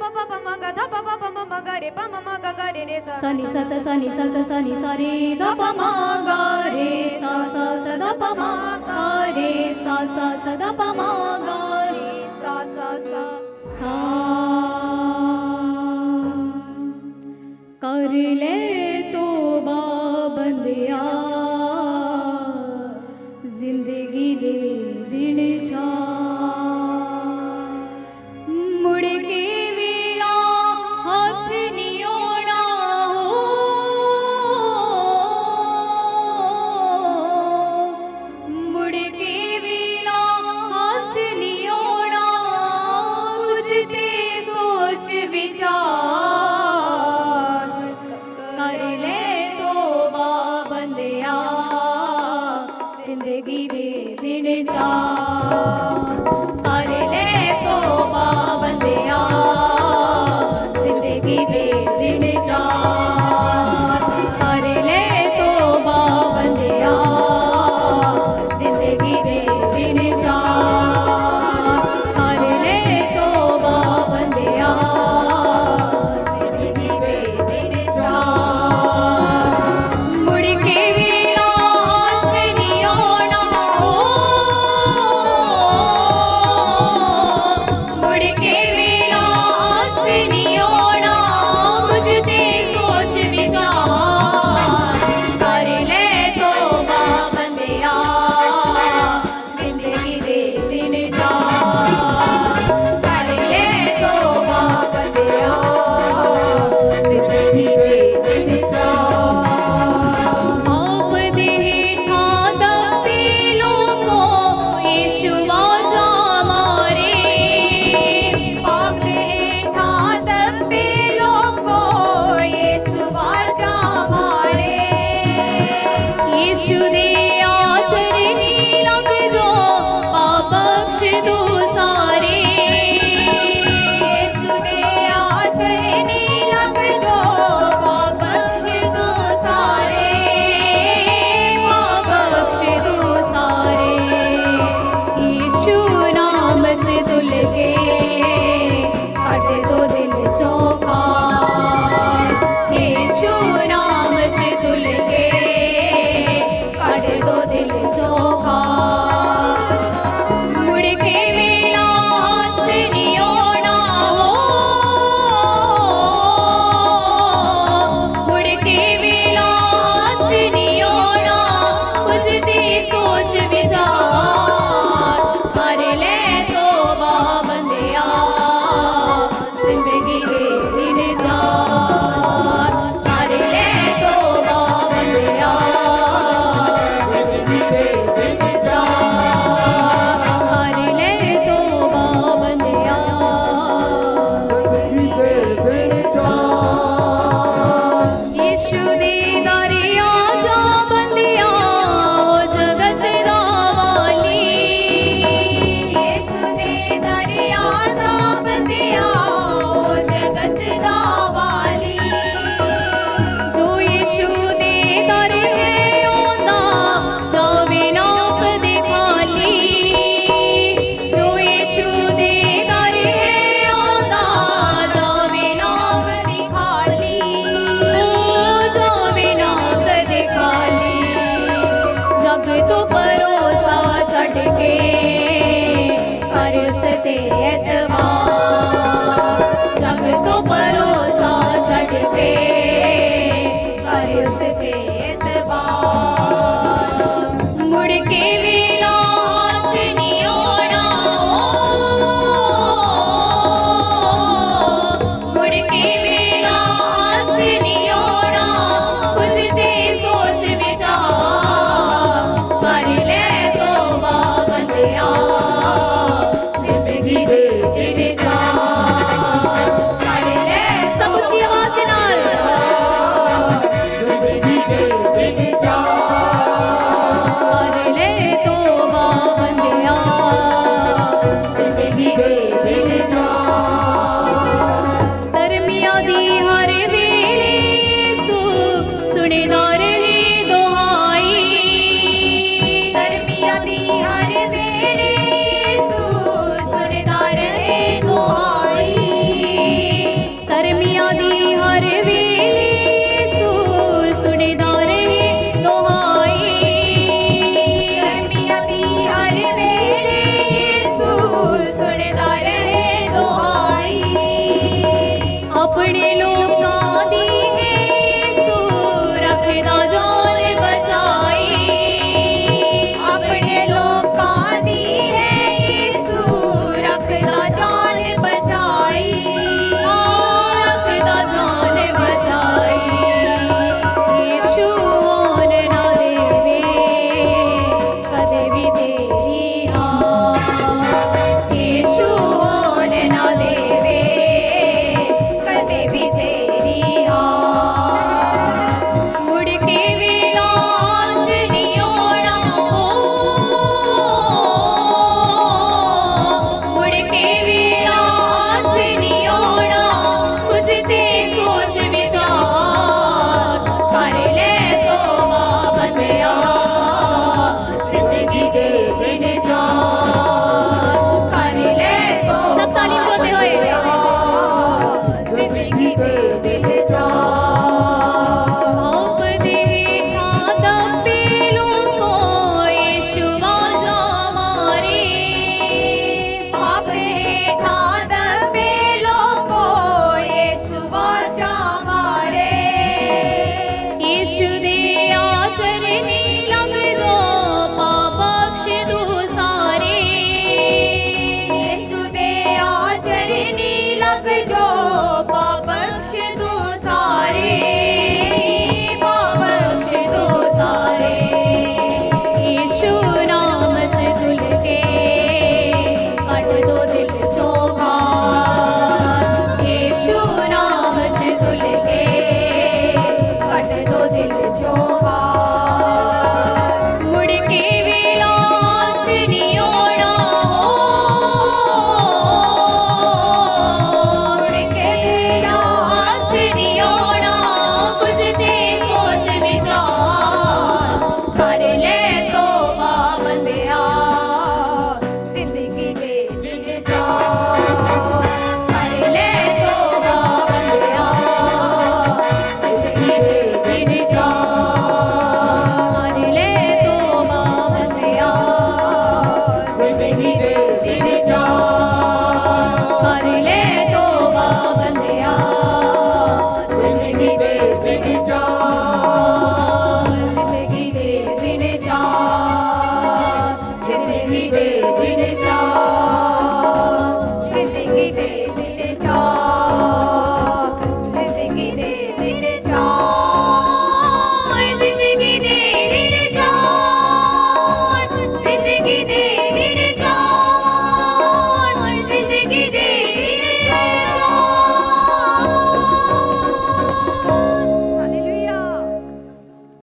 प प प म ग ध प प प म म ग रे प म म ग ग रे रे सा सा नि सा सा सा नि सा सा सा नि सा रे ध प म ग रे सा सा सा ध प म ग रे सा सा सा ध प म ग रे सा सा सा सा कर ले तौबा बंदिया जिंदगी दे दिन मुड़ के वेला हाथ नहीं आना हो मुड़ के वेला हाथ नहीं आना कुछ ते सोच विचार कर ले तौबा बंदिया जिंदगी दे दिन कर ले तौबा बंदिया जिंदगी दे दिन कर ले तौबा बंदिया जिंदगी दे दिन कर ले तौबा बंदिया जिंदगी दे दिन मुड़ के वेला हाथ नहीं आना हो मुड़ के वेला हाथ नहीं आना कुछ ते सोच विचार कर ले तौबा बंदिया जिंदगी दे दिन कर ले तौबा बंदिया जिंदगी दे दिन आप देठा दबे लोगों यीशुआ जा मारे पाप हेठा दबे लोगो यीशु बाजा मारे यीशु दे आचरणी लग जो पाप बख्श दो सारे यीशु दे आचरणी लग जो पाप बख्श दो सारे पाप बख्श दो सारे यीशु नाम से तुल के कट दो दिल चौका यीशु नाम से तुल के कट दो दिल चौका मुड़ के वेला हाथ नहीं आना हो मुड़ के वेला हाथ नहीं आना कुछ ते सोच विचार कर ले तौबा बंदिया जिंदगी दे दिन कर ले तौबा बंदिया जिंदगी दे दिन कर ले तौबा बंदिया यीशु दे दरिया जा बंदिया ओ जगत दा वाली यीशु दे दरिया दा बंदिया ओ जगत दा वाली जो यीशु दे दर है ओंदा जावे ना कदे खाली जो यीशु दे दर है ओंदा जावे ना कदे खाली ओ जावे ना कदे खाली जग तो भरोसा छड़ के कर उसते एतबार जग तो भरोसा छड़ के कर उसते एतबार मुड़ के वेला हाथ नहीं आना मुड़ के वेला हाथ नहीं आना कुछ ते सोच विचार कर ले तौबा बंदिया जिंदगी दे दिन कर ले सब ऊंची आवाज के नाल अपने लोकां दी है यीशु रखदा जान बचाई अपने लोकां दी है यीशु रखदा जान बचाई रखदा जान बचाई यीशु होन ना देवे कदे भी तेरी हार यीशु होन ना देवे कदे भी तेरी हार मुड़ के वेला हाथ नहीं आना मुड़ के वेला हाथ नहीं आना कुछ ते सोच विचार कर ले तो बंदिया जिंदगी दे दिन चार कर ले तो सब तालीम जोते हुए जिंदगी दे दिल जा आप दे हेठा दबे लोगों यीशु आजा मारे पाप हेठा दबे लोगो यीशु वाजा मारे यीशु दे आचरणे लग जो पाप बख्श दो सारे यीशु दे आचरणी लग जो पाप बख्श दो सारे पाप बख्श दो सारे यीशु नाम च जुल के कट दो दिल चों खार यीशु नाम च जुल के कट दो दिल चों